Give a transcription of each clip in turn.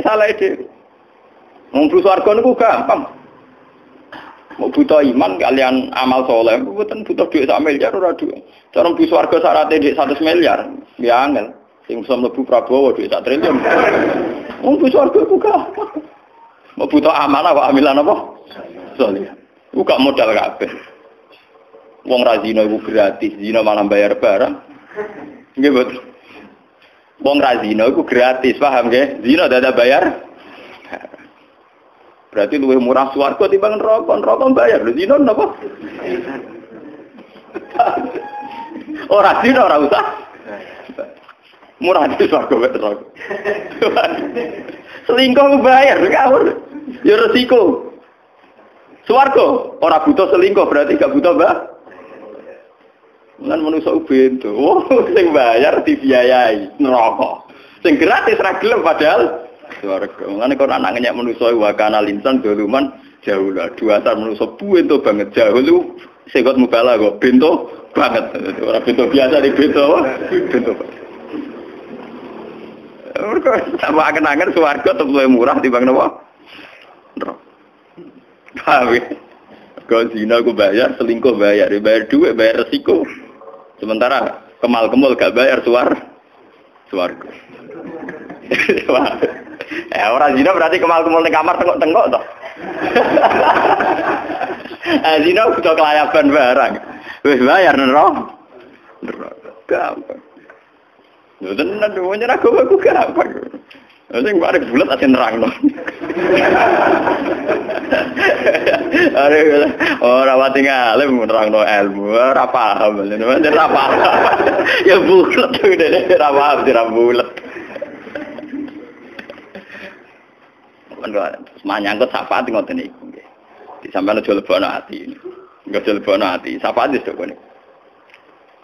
salah dhewe. Mlebu swarga niku gampang. Mau butuh iman kalian amal soleh, bukan butuh duit 1 miliar ora duit. Cara mlebu swarga syaratnya duit 100 miliar, ya angel. Sing bisa mlebu Prabowo duit 1 triliun. Mau mlebu swarga ku gampang. Mau butuh amal apa amilan apa? Soleh. Ku gak modal kabeh. Wong ra zina iku gratis, zina malah bayar barang. Nggih, betul. Wong ra zina iku gratis, paham nggih? Zina dadak bayar. Berarti luwih murah swarga timbang neraka bayar. Lho zina napa? Ora zina ora usah. Murah di swarga wae neraka. Selingkuh bayar ngawur. Ya resiko. Swarga ora butuh selingkuh berarti gak butuh Lan manusa ubento. Oh, sing bayar dibiayai neraka. Sing gratis ra gelem padahal swarga. Mulane kok anak ngenyek manusa wa kana linsan doluman jaulah. Duasar manusa buento banget jauh lu sekot mubalah kok bento banget. Ora bento biasa di bento. Bento. Mergo sama angen-angen swarga luwih murah timbang napa? Neraka. Paham ya? Kalau zina aku bayar, selingkuh bayar duit, bayar resiko. Sementara kemal-kemul gak bayar swarga. Orang zina berarti kemal-kemul di kamar tengok-tengok toh. Zina butuh kelayaban barang. Wis bayar neraka. Gampang. Lho tenan duwene aku gampang. Sing bareng bulat ate nerangno. Ora wati ngalim nerangno ilmu, ora paham. Ora paham. Ya bulat dene ora paham dira bulat. Terus manyangkut syafaat ngoten niku nggih. Di sampeyan aja lebono ati. Enggak aja lebono ati. Syafaat wis kok.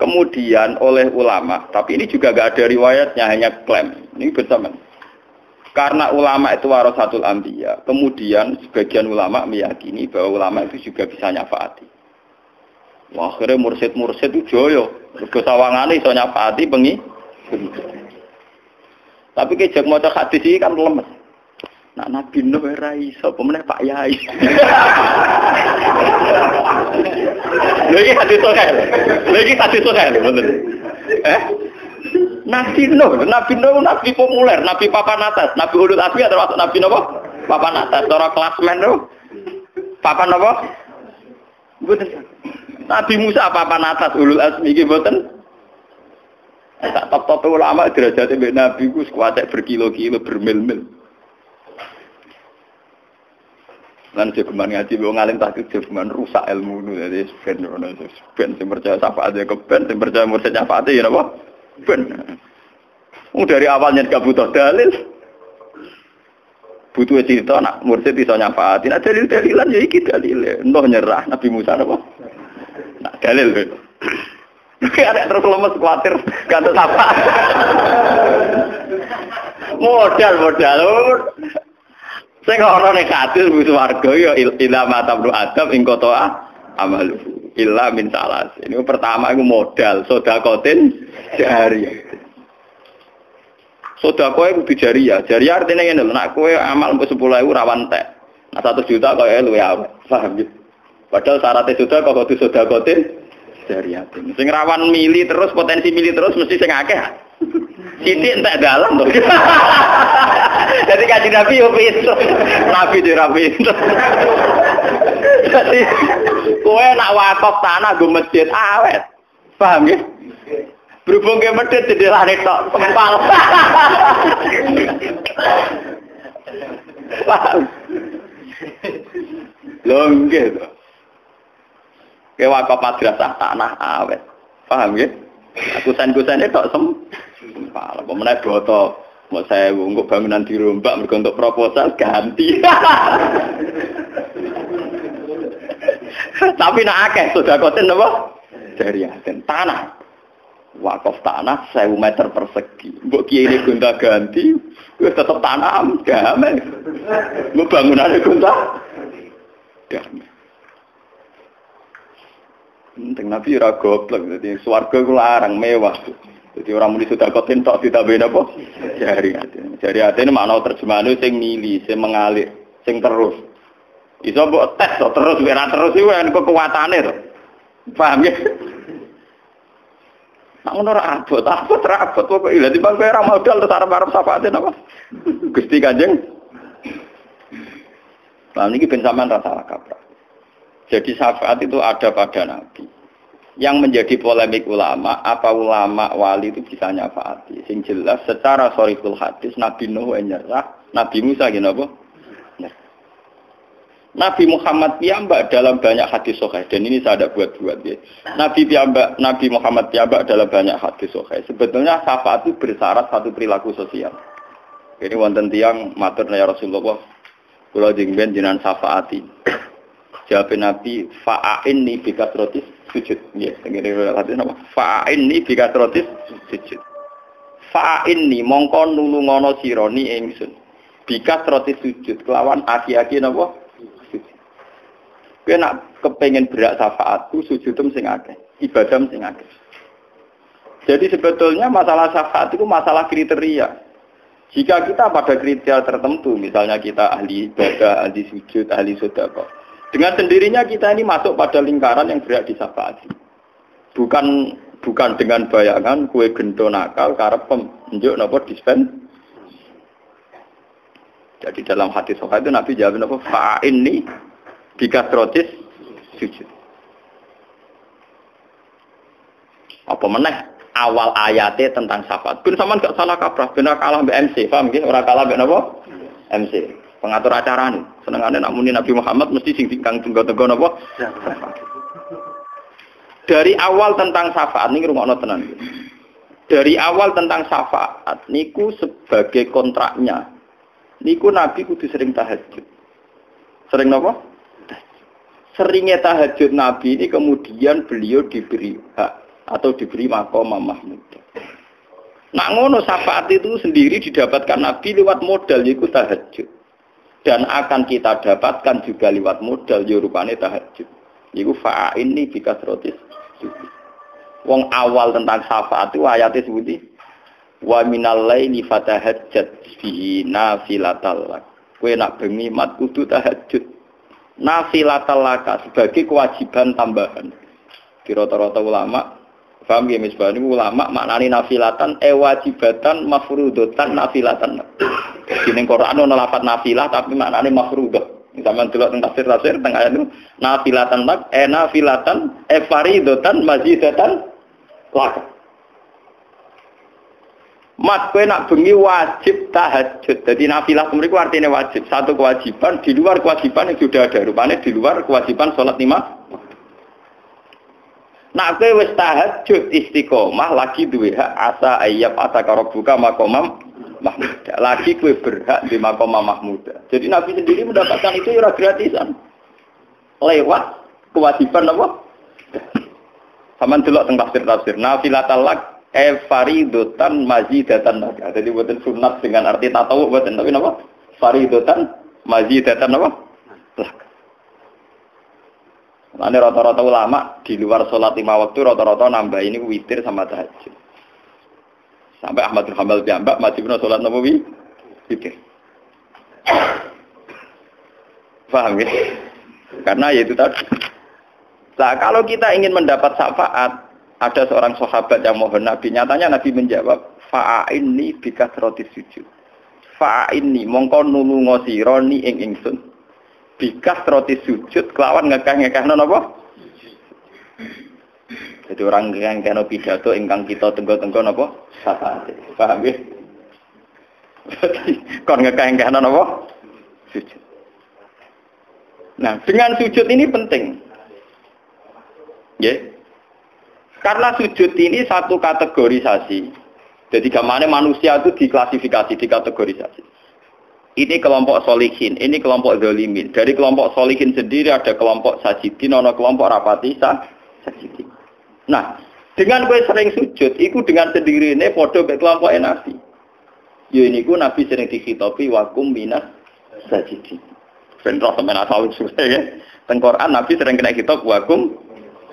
Kemudian oleh ulama, tapi ini juga enggak ada riwayatnya, hanya klaim. Ini bersama. Karena ulama itu warasatul anbiya, kemudian sebagian ulama meyakini bahwa ulama itu juga bisa nyafaati. Wah, akhirnya mursid itu joyo, kesawangane iso nyafaati bengi. Tapi kejak maca hadis iki kan lemes. Nak Nabi Nuh ora iso, pemeneh Pak Yai. Lagi hadis sahih, bener. Nabi Nuh, nabi populer, nabi papan atas, nabi ulul azmi termasuk nabi napa? Papan atas, cara klasmen lho. Papan napa? Mboten. Nabi Musa papan atas ulul azmi iki mboten. Tak top-top ulama derajate mbek nabi ku sekuatek berkilo-kilo bermil-mil. Lan jogeman ngaji wong alim tahqiq jogeman rusak ilmu nu dadi ben sing percaya syafaat ya keben sing percaya mursid syafaat ya napa? Ben. Dari awalnya gak butuh dalil. Butuh cerita nak mursid iso nyafaati. Nah dalil-dalilan ya iki dalile. Entah nyerah Nabi Musa apa? Nah dalil. Kayak terus lemes kuatir ganti apa? Modal. Sing ora nek hadis wis warga ya ila matabru adam ing kota amalu. Illa min salas. Ini pertama itu modal sedekatin jariyah. Sedekah itu jariyah. Jariyah artinya ngene lho, nek kowe amal 10.000 rawan entek. Nah 1 juta kok luwih awet. Paham ya? Padahal syaratnya sedekah kok kudu sedekatin jariyah. Sing rawan mili terus potensi mili terus mesti sing akeh. Sithik entek dalam to. Jadi kanjeng Nabi yo pinter. Nabi yo pinter. Jadi kowe nak wakaf tanah go masjid awet. Paham nggih? Berhubung ke masjid jendelane tok kempal. Paham? Lho nggih to. Ke wakaf madrasah tanah awet. Paham nggih? Kusen-kusene tok sempal. Apa meneh boto mau saya untuk bangunan dirombak mergo untuk proposal ganti. Tapi nak akeh sedekatin apa? Jariyah tanah. Wakaf tanah 1000 meter persegi. Mbok kiye ini gonta-ganti, wis tetep tanam damai. Mbok bangunane gonta damai. Penting Nabi ora goblok, dadi swarga ku larang mewah. Jadi orang muni sudah kotin tok ditambahin apa? Jari hati. Jari hati ini makna terjemahannya sing mili, sing mengalir, sing terus. Iso mbok tes terus, ora terus iku kan kekuatane to. Paham ya? Nak ngono ora abot pokoke lha timbang kowe ora modal terus arep-arep syafaate napa? Gusti Kanjeng. Lah niki ben sampean rasa kaprah. Jadi syafaat itu ada pada Nabi. Yang menjadi polemik ulama, apa ulama wali itu bisa nyafaati? Sing jelas secara sharihul hadis Nabi Nuh nyerah, Nabi Musa gini apa? Nabi Muhammad piyambak dalam banyak hadis sahih, dan ini saya ada buat-buat ya. Nabi Muhammad piyambak dalam banyak hadis sahih. Sebetulnya syafaat itu bersyarat satu perilaku sosial. Jadi wonten tiyang matur ya Rasulullah, kula jengben jenengan syafaati. Jawab Nabi, fa'ainni bikatrotis sujud. Ya, ngene hadis napa? Fa'ainni bikatrotis sujud. Fa'ainni mongko nulungono sira ni ingsun. Bikatrotis sujud kelawan aki-aki napa? Kowe nak kepengin berak syafaatku sujudem sing akeh, ibadah sing akeh. Jadi sebetulnya masalah syafaat itu masalah kriteria. Jika kita pada kriteria tertentu, misalnya kita ahli ibadah, ahli sujud, ahli sedekah, dengan sendirinya kita ini masuk pada lingkaran yang berak disyafaati. Bukan dengan bayangan kue gento nakal karep penunjuk napa dispen. Jadi dalam hadis sahih itu Nabi jawab napa fa'inni bikatrotis sujud. Apa meneh awal ayatnya tentang syafaat. Ben sampean gak salah kaprah, ben kalah mbek MC, paham nggih? Ora kalah mbek napa? MC. Pengatur acara nih. Senengane nak muni Nabi Muhammad mesti sing dikang tenggo-tenggo napa? Dari awal tentang syafaat niki rungokno tenan. Dari awal tentang syafaat niku sebagai kontraknya. Niku Nabi kudu sering tahajud. Sering napa? Seringnya tahajud Nabi ini kemudian beliau diberi hak atau diberi maqamah mahmud. Nak ngono syafaat itu sendiri didapatkan Nabi lewat modal yaitu tahajud. Dan akan kita dapatkan juga lewat modal rupane tahajud. Iku fa'inni bikasrotis sujud. Wong awal tentang syafaat itu ayatnya sebuti wa minal laili fatahajjat bihi nafilatal lak. Kowe nak bengi mat kudu tahajud. Nafilatal laka sebagai kewajiban tambahan. Di rata-rata ulama, paham ya misbah ini ulama maknani nafilatan, wajibatan, mafrudotan, nafilatan. Di Quran ada lafaz nafilah tapi maknani mafrudoh. Misalnya delok teng tafsir teng ayat itu nafilatan lak, nafilatan, faridotan, mazidatan laka. Mat kowe nak bengi wajib tahajud. Jadi nafilah mriku artinya wajib. Satu kewajiban di luar kewajiban yang sudah ada. Rupanya di luar kewajiban salat 5. Nak kowe wis tahajud istiqomah lagi duwe hak asa ayyab atakarobuka maqamam mahmud. Lagi kowe berhak di maqamah mahmud. Jadi Nabi sendiri mendapatkan itu ora gratisan. Lewat kewajiban apa? Saman delok teng tafsir nafilatal lak faridotan mazidatan laka. Jadi buatan sunat dengan arti tatawu buatan tapi apa? Faridotan mazidatan apa? Laka. Nah, ini rata-rata ulama di luar sholat 5 waktu rata-rata nambah ini witir sama tahajud. Sampai Ahmad bin Hanbal piyambak masih pernah sholat nawawi witir. Paham ya? Karena yaitu tadi. Nah, kalau kita ingin mendapat syafaat, ada seorang sahabat yang mohon Nabi, nyatanya Nabi menjawab, fa'inni bikasrotis sujud. Fa'inni mongko nulungo sira ni ing ingsun. Bikasrotis sujud kelawan ngekeh-ngekehno napa? Jadi orang yang kena pidato ingkang kita tenggo-tenggo napa? Syafaat. Paham ya? Kon ngekeh-ngekehno napa? Sujud. Nah, dengan sujud ini penting. Ya. Karena sujud ini satu kategorisasi. Jadi gamane manusia itu diklasifikasi, dikategorisasi. Ini kelompok solihin, ini kelompok zalimin. Dari kelompok solihin sendiri ada kelompok sajidin, ada kelompok rapati sajidin. Nah, dengan gue sering sujud, itu dengan sendiri ini podo ke kelompok Nabi. Ya ini ku Nabi sering dikhitopi wakum minas sajidin. Bentroh temen asal usulnya ya. Tengkoran Nabi sering kena khitab wakum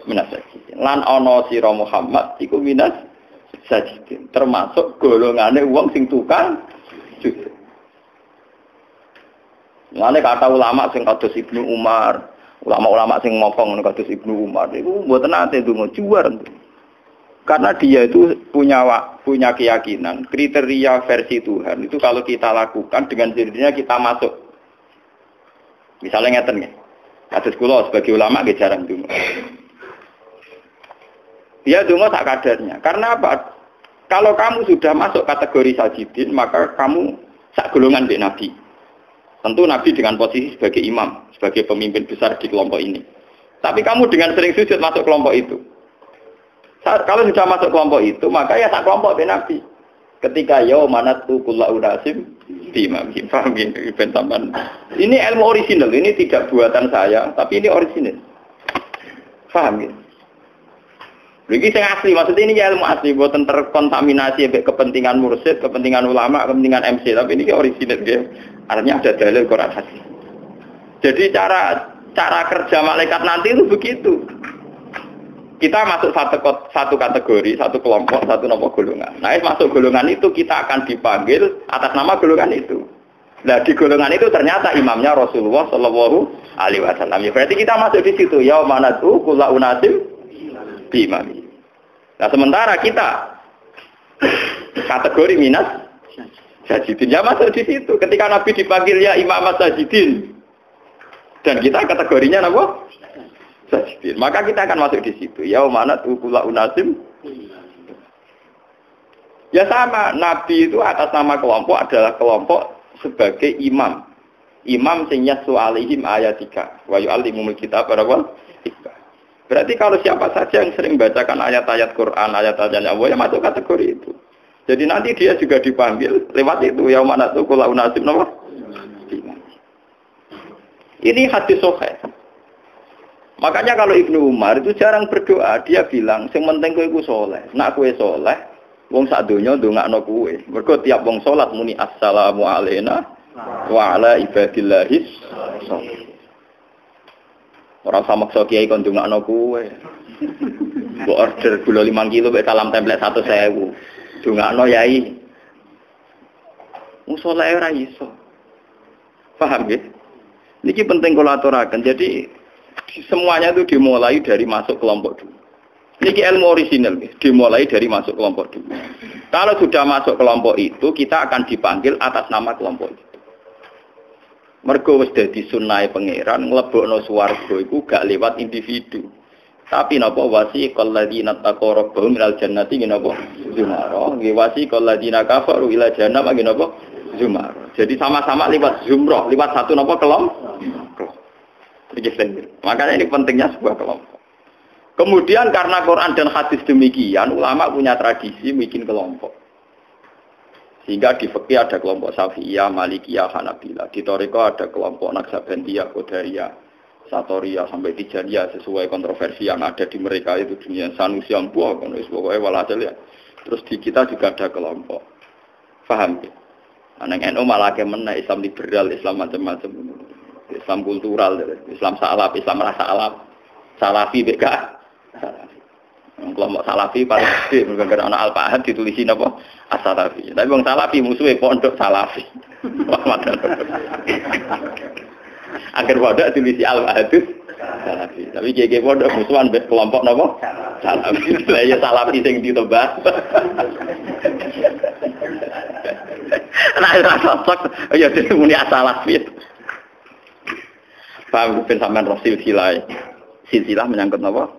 minas sajidin. Lan ana sira Muhammad iku minas sajidin. Termasuk golongane wong sing tukang sujud. Mulane kata ulama sing kados Ibnu Umar, ulama-ulama sing ngomong kados Ibnu Umar niku mboten nate ndonga juar. Karena dia itu punya keyakinan, kriteria versi Tuhan itu kalau kita lakukan dengan sendirinya kita masuk. Misalnya ngeten nggih. Kados kula sebagai ulama nggih jarang donga. Dia donga sak kadarnya. Karena apa? Kalau kamu sudah masuk kategori sajidin, maka kamu sak golongan dengan Nabi. Tentu Nabi dengan posisi sebagai imam, sebagai pemimpin besar di kelompok ini. Tapi kamu dengan sering sujud masuk kelompok itu. Kalau sudah masuk kelompok itu, maka ya tak kelompok dengan Nabi. Ketika yaumanatu kullu unasim bimam. Paham ini bentangan. Ini ilmu orisinal, ini tidak buatan saya, tapi ini orisinal. Paham ya? Ini yang asli, maksudnya ini ilmu asli, buatan terkontaminasi kepentingan mursyid, kepentingan ulama, kepentingan MC, tapi ini orisinal ya. Artinya ada dalil Quran hadis. Jadi cara kerja malaikat nanti itu begitu. Kita masuk satu kategori, satu kelompok, satu nomor golongan. Nah, masuk golongan itu kita akan dipanggil atas nama golongan itu. Nah, di golongan itu ternyata imamnya Rasulullah Shallallahu Alaihi Wasallam. Ya, berarti kita masuk di situ. Yaumanatu kullu unasim bimami. Nah, sementara kita kategori minus sajidin. Ya masuk di situ. Ketika Nabi dipanggil ya imam sajidin. Dan kita kategorinya apa? Sajidin. Maka kita akan masuk di situ. Yaumanatu kullu unasim. Ya sama, Nabi itu atas nama kelompok adalah kelompok sebagai imam. Imam sing yasu alaihim ayatika wa yu'allimul kitab apa? Berarti kalau siapa saja yang sering bacakan ayat-ayat Quran, ayat-ayat Allah ya masuk kategori itu. Jadi nanti dia juga dipanggil lewat itu yaumanatu kullu unasim apa? Ini hadis sahih. Makanya kalau Ibnu Umar itu jarang berdoa, dia bilang, sing penting kowe iku saleh. Nak kowe saleh, wong sak donya ndongakno kowe. Mergo tiap wong salat muni assalamu alayna wa ala ibadillahis sholihin. Ora usah maksa kiai kon ndongakno kowe. Mbok order gula 5 kilo mek salam template 100.000. Ndongakno yai. Wong saleh ora iso. Paham nggih? Niki penting kula aturaken. Jadi semuanya itu dimulai dari masuk kelompok dulu. Ini ilmu orisinal, dimulai dari masuk kelompok dulu. Kalau sudah masuk kelompok itu, kita akan dipanggil atas nama kelompok itu. Mergo wis dadi sunnahe pangeran, nglebokno swarga iku gak lewat individu. Tapi napa wasiqal ladzina taqaw rabbahum ilal jannati napa zumara. Nggih wasiqal ladzina kafaru ila jahannam napa zumara. Jadi sama-sama lewat zumrah, lewat satu napa kelompok. Makanya ini pentingnya sebuah kelompok. Kemudian karena Quran dan hadis demikian, ulama punya tradisi bikin kelompok. Sehingga di fikih ada kelompok Syafi'iyah, Malikiyah, Hanabilah. Di Thariqah ada kelompok Naqsabandiyah, Qadariyah, Satoriyah sampai Tijaniyah sesuai kontroversi yang ada di mereka itu dunia Sanusi yang buah, pokoknya walhasil ya. Terus di kita juga ada kelompok. Paham ya? Nang NU malah kemen Islam liberal, Islam macam-macam. Islam kultural, Islam salaf, Islam rasa alaf, salafi BK. Kelompok salafi paling gede, gara-gara anak Al-Fahad ditulisin apa? As-Salafi. Tapi bang salafi musuhnya pondok salafi. Agar pondok tulisi Al-Fahadus salafi. Tapi GG pondok musuhan kelompok apa? Salafi. Lah ya salafi sing ditebas. Nah, sosok ya muni as-salafi. Paham ben sampean roh silsilah menyangkut apa?